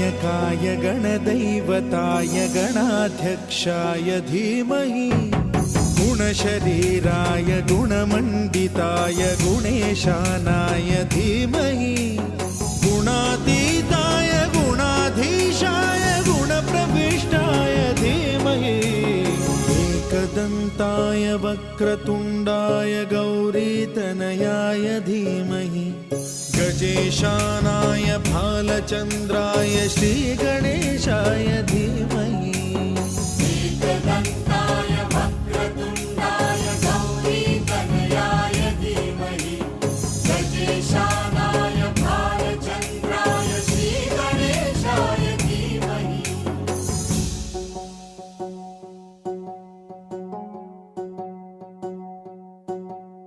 गणनायकाय गणदैवताय गणाध्यक्षाय धीमहि गुणशरीराय गुणमण्डिताय गुणेशानाय धीमहि गुणातीताय गुणाधीशाय गुणप्रविष्टाय धीमहि एकदन्ताय वक्रतुण्डाय गौरीतनयाय धीमहि गजेशानाय भालचन्द्राय श्रीगणेशाय धीमहि